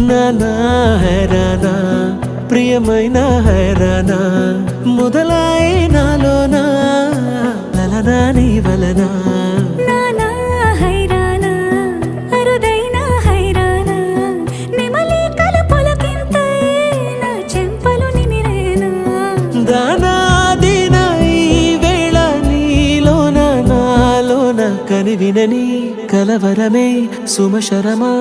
నానా హైరానా ప్రియమైన హైరానా మొదలాయి నాలోనా లలనా నీ వలనా నానా హైరానా అరుదైన హైరానా నిమలి కలుపులకింతై నా చెంపలు నిమిరేనా దానాదిన ఈ వేళ నీలోన నాలోన కనివినని కలవరమే సుమశరమా